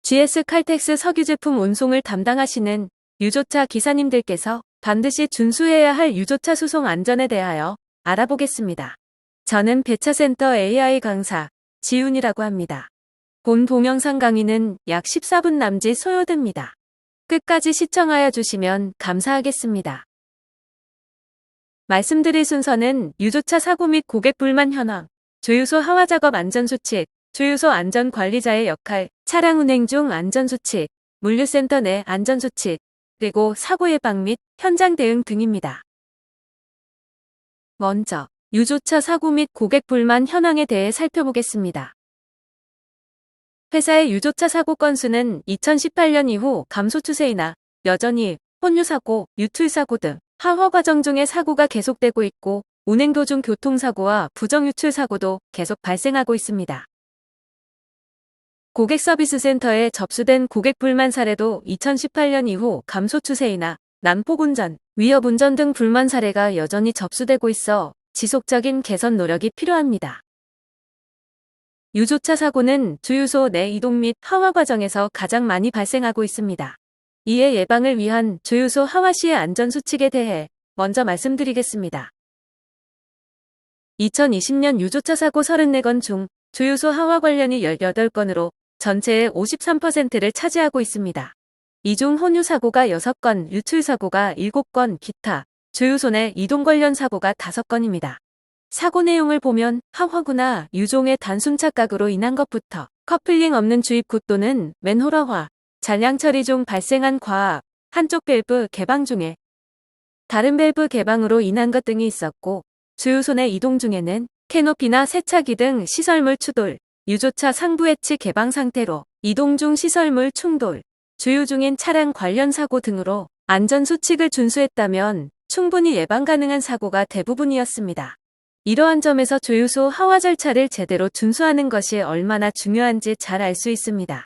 GS 칼텍스 석유 제품 운송을 담당하시는 유조차 기사님들께서 반드시 준수해야 할 유조차 수송 안전에 대하여 알아보겠습니다. 저는 배차센터 AI 강사 지훈이라고 합니다. 본 동영상 강의는 약 14분 남짓 소요됩니다. 끝까지 시청하여 주시면 감사하겠습니다. 말씀드릴 순서는 유조차 사고 및 고객 불만 현황, 주유소 하화 작업 안전수칙, 주유소 안전관리자의 역할, 차량 운행 중 안전수칙, 물류센터 내 안전수칙, 그리고 사고 예방 및 현장 대응 등입니다. 먼저 유조차 사고 및 고객 불만 현황에 대해 살펴보겠습니다. 회사의 유조차 사고 건수는 2018년 이후 감소 추세이나 여전히 혼유사고, 유출사고 등 하화 과정 중에 사고가 계속되고 있고 운행 도중 교통사고와 부정유출사고도 계속 발생하고 있습니다. 고객 서비스 센터에 접수된 고객 불만 사례도 2018년 이후 감소 추세이나 난폭운전, 위협운전 등 불만 사례가 여전히 접수되고 있어 지속적인 개선 노력이 필요합니다. 유조차 사고는 주유소 내 이동 및 하화 과정에서 가장 많이 발생하고 있습니다. 이에 예방을 위한 주유소 하화 시의 안전수칙에 대해 먼저 말씀드리겠습니다. 2020년 유조차 사고 34건 중 주유소 하화 관련이 18건으로 전체의 53%를 차지하고 있습니다. 이 중 혼유 사고가 6건, 유출 사고가 7건, 기타, 주유소 내 이동 관련 사고가 5건입니다. 사고 내용을 보면 하화구나 유종의 단순 착각으로 인한 것부터 커플링 없는 주입구 또는 맨홀화화, 잔량 처리 중 발생한 과압, 한쪽 밸브 개방 중에 다른 밸브 개방으로 인한 것 등이 있었고 주유소 내 이동 중에는 캐노피나 세차기 등 시설물 추돌, 유조차 상부 해치 개방 상태로 이동 중 시설물 충돌, 주유 중인 차량 관련 사고 등으로 안전수칙을 준수했다면 충분히 예방 가능한 사고가 대부분이었습니다. 이러한 점에서 주유소 하화 절차를 제대로 준수하는 것이 얼마나 중요한지 잘 알 수 있습니다.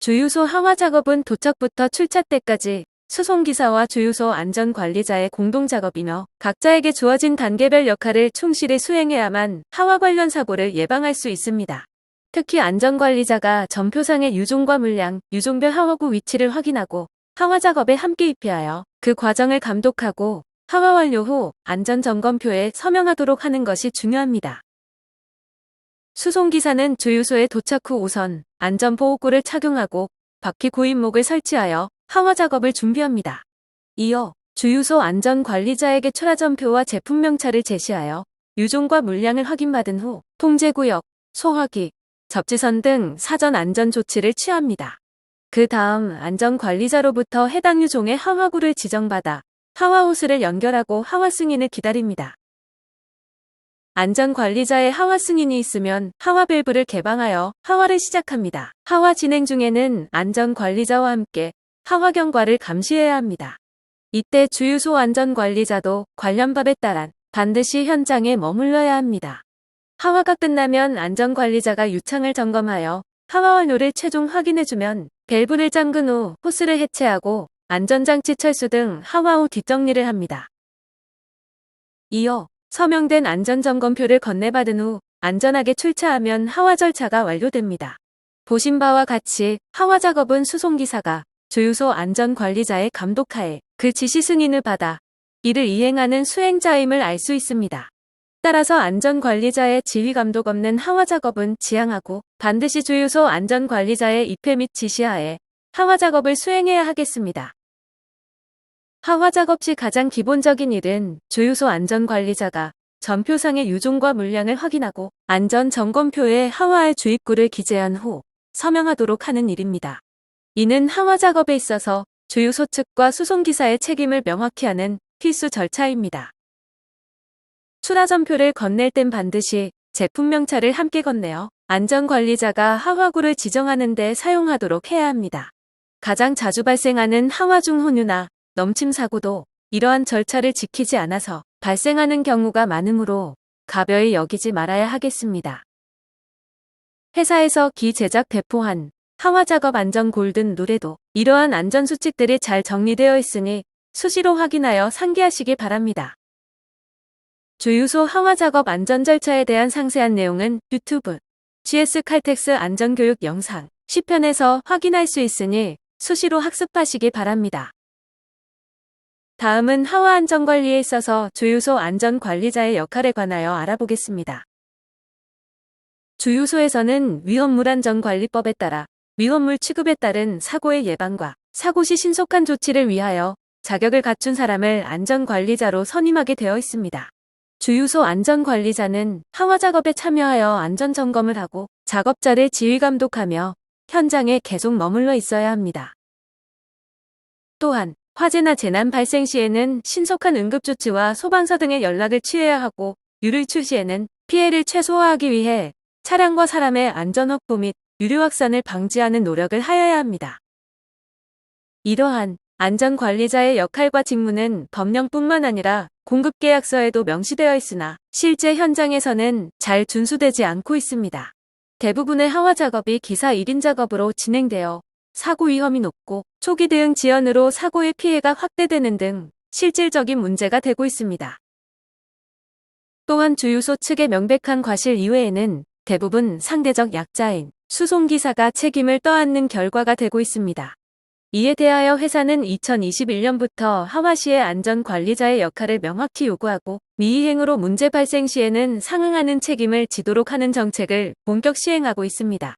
주유소 하화 작업은 도착부터 출차 때까지 수송기사와 주유소 안전관리자의 공동작업이며 각자에게 주어진 단계별 역할을 충실히 수행해야만 하화 관련 사고를 예방할 수 있습니다. 특히 안전관리자가 전표상의 유종과 물량, 유종별 하화구 위치를 확인하고 하화 작업에 함께 입회하여 그 과정을 감독하고 하화 완료 후 안전점검표에 서명하도록 하는 것이 중요합니다. 수송기사는 주유소에 도착 후 우선 안전보호구를 착용하고 바퀴 구입목을 설치하여 하화 작업을 준비합니다. 이어 주유소 안전관리자에게 출하점표와 제품명찰을 제시하여 유종과 물량을 확인받은 후 통제구역, 소화기, 접지선 등 사전 안전조치를 취합니다. 그 다음 안전관리자로부터 해당 유종의 하화구를 지정받아 하화 호스를 연결하고 하화 승인을 기다립니다. 안전관리자의 하화 승인이 있으면 하화 밸브를 개방하여 하화를 시작합니다. 하화 진행 중에는 안전관리자와 함께 하화 경과를 감시해야 합니다. 이때 주유소 안전관리자도 관련 법에 따라 반드시 현장에 머물러야 합니다. 하화가 끝나면 안전관리자가 유창을 점검하여 하화 완료를 최종 확인해주면 밸브를 잠근 후 호스를 해체하고 안전장치 철수 등 하화 후 뒷정리를 합니다. 이어 서명된 안전점검표를 건네받은 후 안전하게 출차하면 하화 절차가 완료됩니다. 보신 바와 같이 하화 작업은 수송기사가 주유소 안전관리자의 감독하에 그 지시 승인을 받아 이를 이행하는 수행자임을 알 수 있습니다. 따라서 안전관리자의 지휘 감독 없는 하화 작업은 지양하고 반드시 주유소 안전관리자의 입회 및 지시하에 하화 작업을 수행해야 하겠습니다. 하화 작업 시 가장 기본적인 일은 주유소 안전관리자가 전표상의 유종과 물량을 확인하고 안전점검표에 하화할 주입구를 기재한 후 서명하도록 하는 일입니다. 이는 하화 작업에 있어서 주유소 측과 수송기사의 책임을 명확히 하는 필수 절차입니다. 출하점표를 건넬 땐 반드시 제품명찰을 함께 건네어 안전관리자가 하화구를 지정하는 데 사용하도록 해야 합니다. 가장 자주 발생하는 하화 중 혼유나 넘침 사고도 이러한 절차를 지키지 않아서 발생하는 경우가 많으므로 가벼이 여기지 말아야 하겠습니다. 회사에서 기제작 배포한 하화 작업 안전 골든 룰에도 이러한 안전수칙들이 잘 정리되어 있으니 수시로 확인하여 상기하시기 바랍니다. 주유소 하화 작업 안전 절차에 대한 상세한 내용은 유튜브 GS 칼텍스 안전교육 영상 시편에서 확인할 수 있으니 수시로 학습하시기 바랍니다. 다음은 하와 안전관리에 있어서 주유소 안전관리자의 역할에 관하여 알아보겠습니다. 주유소에서는 위험물안전관리법에 따라 위험물 취급에 따른 사고의 예방과 사고 시 신속한 조치를 위하여 자격을 갖춘 사람을 안전관리자로 선임하게 되어 있습니다. 주유소 안전관리자는 하와 작업에 참여하여 안전점검을 하고 작업자를 지휘감독하며 현장에 계속 머물러 있어야 합니다. 또한 화재나 재난 발생 시에는 신속한 응급조치와 소방서 등의 연락을 취해야 하고 유류출 시에는 피해를 최소화하기 위해 차량과 사람의 안전 확보 및 유류 확산을 방지하는 노력을 하여야 합니다. 이러한 안전관리자의 역할과 직무는 법령뿐만 아니라 공급계약서에도 명시되어 있으나 실제 현장에서는 잘 준수되지 않고 있습니다. 대부분의 하와 작업이 기사 1인 작업으로 진행되어 사고 위험이 높고 초기 대응 지연으로 사고의 피해가 확대되는 등 실질적인 문제가 되고 있습니다. 또한 주유소 측의 명백한 과실 이외에는 대부분 상대적 약자인 수송기사가 책임을 떠안는 결과가 되고 있습니다. 이에 대하여 회사는 2021년부터 하와시의 안전관리자의 역할을 명확히 요구하고 미이행으로 문제 발생 시에는 상응하는 책임을 지도록 하는 정책을 본격 시행하고 있습니다.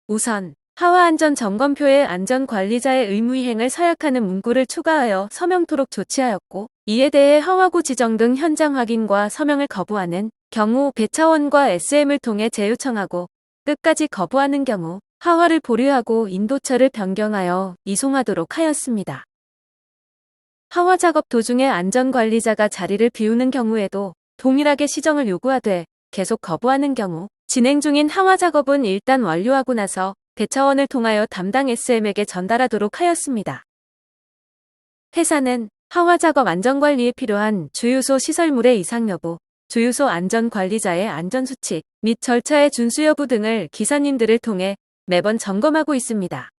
우선 하와 안전점검표에 안전관리자의 의무이행을 서약하는 문구를 추가하여 서명토록 조치하였고 이에 대해 하와구 지정 등 현장 확인과 서명을 거부하는 경우 배차원과 SM을 통해 재요청하고 끝까지 거부하는 경우 하와를 보류하고 인도처를 변경하여 이송하도록 하였습니다. 하와 작업 도중에 안전관리자가 자리를 비우는 경우에도 동일하게 시정을 요구하되 계속 거부하는 경우 진행 중인 하와 작업은 일단 완료하고 나서 배차원을 통하여 담당 SM에게 전달하도록 하였습니다. 회사는 하와 작업 안전관리에 필요한 주유소 시설물의 이상 여부, 주유소 안전관리자의 안전수칙 및 절차의 준수 여부 등을 기사님들을 통해 매번 점검하고 있습니다.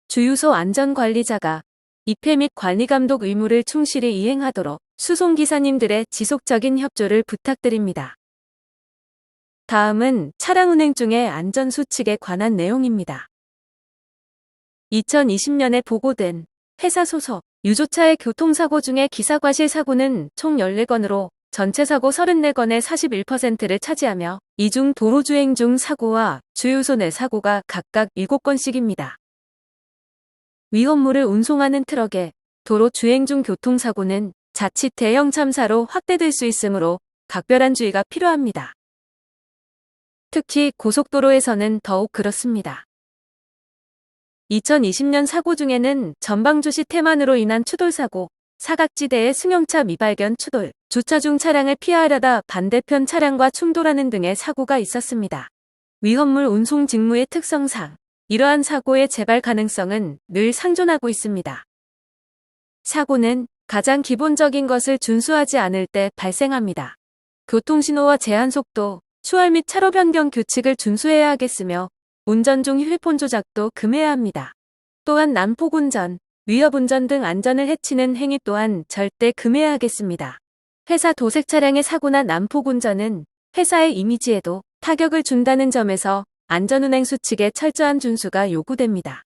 주유소 안전관리자가 입회 및 관리감독 의무를 충실히 이행하도록 수송기사님들의 지속적인 협조를 부탁드립니다. 다음은 차량 운행 중의 안전수칙에 관한 내용입니다. 2020년에 보고된 회사 소속 유조차의 교통사고 중에 기사과실 사고는 총 14건으로 전체 사고 34건의 41%를 차지하며 이 중 도로주행 중 사고와 주유소 내 사고가 각각 7건씩입니다. 위험물을 운송하는 트럭의 도로 주행 중 교통사고는 자칫 대형 참사로 확대될 수 있으므로 각별한 주의가 필요합니다. 특히 고속도로에서는 더욱 그렇습니다. 2020년 사고 중에는 전방주시 태만으로 인한 추돌사고, 사각지대의 승용차 미발견 추돌, 주차 중 차량을 피하려다 반대편 차량과 충돌하는 등의 사고가 있었습니다. 위험물 운송 직무의 특성상 이러한 사고의 재발 가능성은 늘 상존하고 있습니다. 사고는 가장 기본적인 것을 준수하지 않을 때 발생합니다. 교통신호와 제한속도, 추월 및 차로 변경 규칙을 준수해야 하겠으며 운전 중 휴대폰 조작도 금해야 합니다. 또한 난폭운전, 위협운전 등 안전을 해치는 행위 또한 절대 금해야 하겠습니다. 회사 도색 차량의 사고나 난폭운전은 회사의 이미지에도 타격을 준다는 점에서 안전운행 수칙의 철저한 준수가 요구됩니다.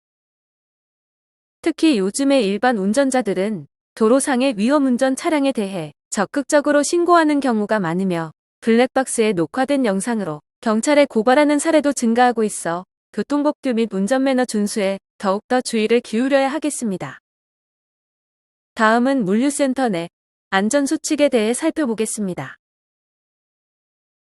특히 요즘의 일반 운전자들은 도로상의 위험운전 차량에 대해 적극적으로 신고하는 경우가 많으며 블랙박스에 녹화된 영상으로 경찰에 고발하는 사례도 증가하고 있어 교통법규 및 운전매너 준수에 더욱더 주의를 기울여야 하겠습니다. 다음은 물류센터 내 안전수칙에 대해 살펴보겠습니다.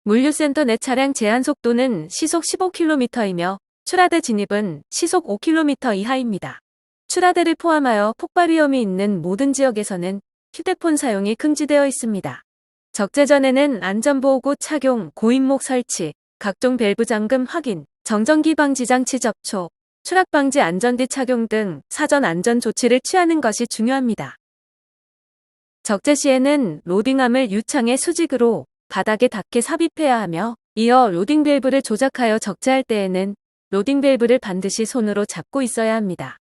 물류센터 내 차량 제한 속도는 시속 15km이며 출하대 진입은 시속 5km 이하입니다. 출하대를 포함하여 폭발 위험이 있는 모든 지역에서는 휴대폰 사용이 금지되어 있습니다. 적재 전에는 안전보호구 착용, 고인목 설치, 각종 밸브 잠금 확인, 정전기 방지 장치 접촉, 추락 방지 안전띠 착용 등 사전 안전 조치를 취하는 것이 중요합니다. 적재 시에는 로딩함을 유창의 수직으로 바닥에 닿게 삽입해야 하며 이어 로딩 밸브를 조작하여 적재할 때에는 로딩 밸브를 반드시 손으로 잡고 있어야 합니다.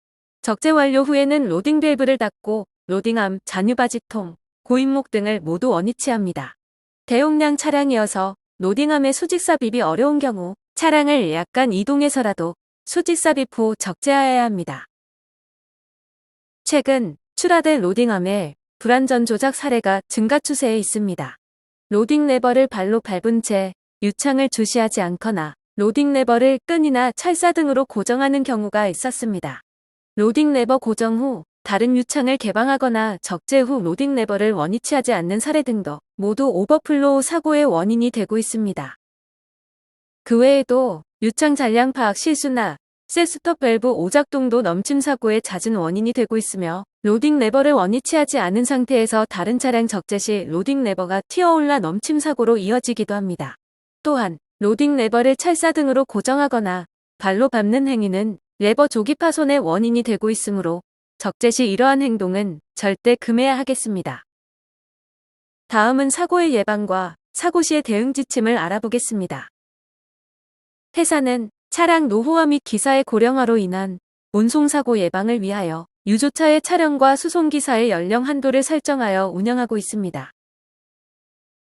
적재 완료 후에는 로딩 밸브를 닫고 로딩함, 잔유바지통, 고인목 등을 모두 원위치합니다. 대용량 차량이어서 로딩함의 수직 삽입이 어려운 경우 차량을 약간 이동해서라도 수지 삽입 후 적재하여야 합니다. 최근 출하된 로딩함에 불안전 조작 사례가 증가 추세에 있습니다. 로딩 레버를 발로 밟은 채 유창을 주시하지 않거나 로딩 레버를 끈이나 찰사 등으로 고정하는 경우가 있었습니다. 로딩 레버 고정 후 다른 유창을 개방하거나 적재 후 로딩 레버를 원위치하지 않는 사례 등도 모두 오버플로우 사고의 원인이 되고 있습니다. 그 외에도 유창 잔량 파악 실수나 셋스톱 밸브 오작동도 넘침 사고의 잦은 원인이 되고 있으며 로딩 레버를 원위치하지 않은 상태에서 다른 차량 적재 시 로딩 레버가 튀어올라 넘침 사고로 이어지기도 합니다. 또한 로딩 레버를 찰사 등으로 고정하거나 발로 밟는 행위는 레버 조기 파손의 원인이 되고 있으므로 적재 시 이러한 행동은 절대 금해야 하겠습니다. 다음은 사고의 예방과 사고 시의 대응 지침을 알아보겠습니다. 회사는 차량 노후화 및 기사의 고령화로 인한 운송사고 예방을 위하여 유조차의 차량과 수송기사의 연령 한도를 설정하여 운영하고 있습니다.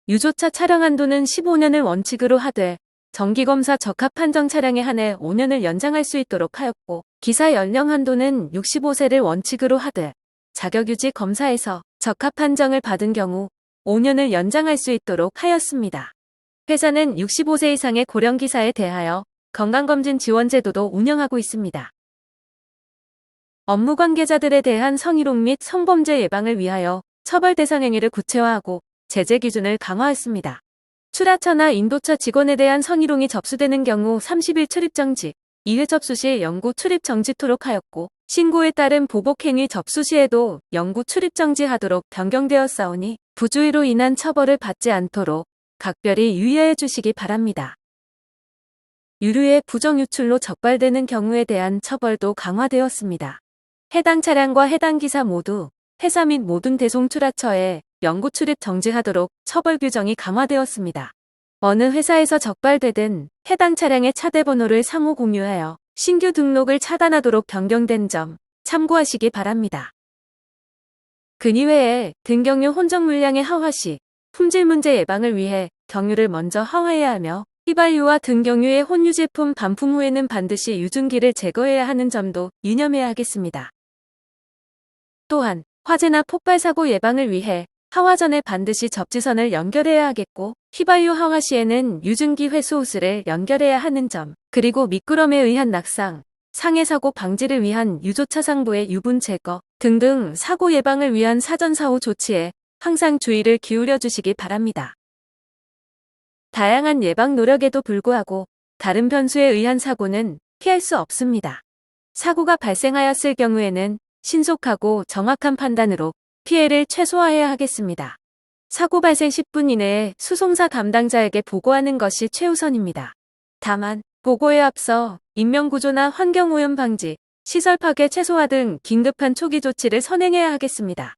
유조차 차량 한도는 15년을 원칙으로 하되 정기검사 적합 판정 차량에 한해 5년을 연장할 수 있도록 하였고 기사 연령 한도는 65세를 원칙으로 하되 자격유지 검사에서 적합 판정을 받은 경우 5년을 연장할 수 있도록 하였습니다. 회사는 65세 이상의 고령기사에 대하여 건강검진 지원 제도도 운영하고 있습니다. 업무 관계자들에 대한 성희롱 및 성범죄 예방을 위하여 처벌 대상 행위를 구체화하고 제재 기준을 강화했습니다. 출하처나 인도처 직원에 대한 성희롱이 접수되는 경우 30일 출입정지, 2회 접수 시 영구 출입정지토록 하였고 신고에 따른 보복행위 접수 시에도 영구 출입정지하도록 변경되었사오니 부주의로 인한 처벌을 받지 않도록 각별히 유의하여 주시기 바랍니다. 유류의 부정유출로 적발되는 경우에 대한 처벌도 강화되었습니다. 해당 차량과 해당 기사 모두 회사 및 모든 대송출하처에 영구 출입 정지하도록 처벌 규정이 강화되었습니다. 어느 회사에서 적발되든 해당 차량의 차대번호를 상호 공유하여 신규 등록을 차단하도록 변경된 점 참고하시기 바랍니다. 근이외에 등경유 혼적 물량의 하화 시 품질 문제 예방을 위해 경유를 먼저 하화해야 하며 휘발유와 등경유의 혼유 제품 반품 후에는 반드시 유증기를 제거해야 하는 점도 유념해야 하겠습니다. 또한 화재나 폭발 사고 예방을 위해 하화 전에 반드시 접지선을 연결해야 하겠고 휘발유 하화 시에는 유증기 회수 호스를 연결해야 하는 점, 그리고 미끄럼에 의한 낙상, 상해 사고 방지를 위한 유조차 상부의 유분 제거 등등 사고 예방을 위한 사전 사후 조치에 항상 주의를 기울여 주시기 바랍니다. 다양한 예방 노력에도 불구하고 다른 변수에 의한 사고는 피할 수 없습니다. 사고가 발생하였을 경우에는 신속하고 정확한 판단으로 피해를 최소화해야 하겠습니다. 사고 발생 10분 이내에 수송사 담당자에게 보고하는 것이 최우선입니다. 다만 보고에 앞서 인명구조나 환경오염 방지, 시설 파괴 최소화 등 긴급한 초기 조치를 선행해야 하겠습니다.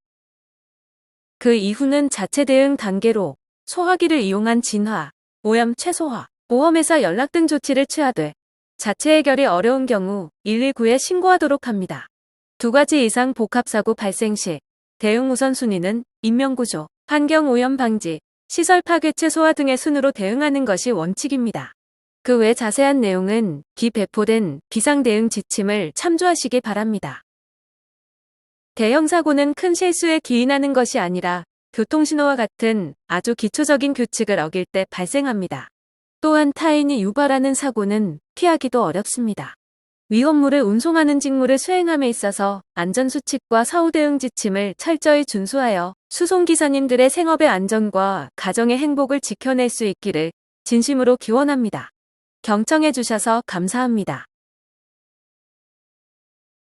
그 이후는 자체 대응 단계로 소화기를 이용한 진화, 오염 최소화, 보험회사 연락 등 조치를 취하되 자체 해결이 어려운 경우 119에 신고하도록 합니다. 2가지 이상 복합사고 발생 시 대응 우선순위는 인명구조, 환경오염 방지, 시설 파괴 최소화 등의 순으로 대응하는 것이 원칙입니다. 그 외 자세한 내용은 배포된 비상대응 지침을 참조하시기 바랍니다. 대형 사고는 큰 실수에 기인하는 것이 아니라 교통신호와 같은 아주 기초적인 규칙을 어길 때 발생합니다. 또한 타인이 유발하는 사고는 피하기도 어렵습니다. 위험물을 운송하는 직무를 수행함에 있어서 안전수칙과 사후대응 지침을 철저히 준수하여 수송기사님들의 생업의 안전과 가정의 행복을 지켜낼 수 있기를 진심으로 기원합니다. 경청해 주셔서 감사합니다.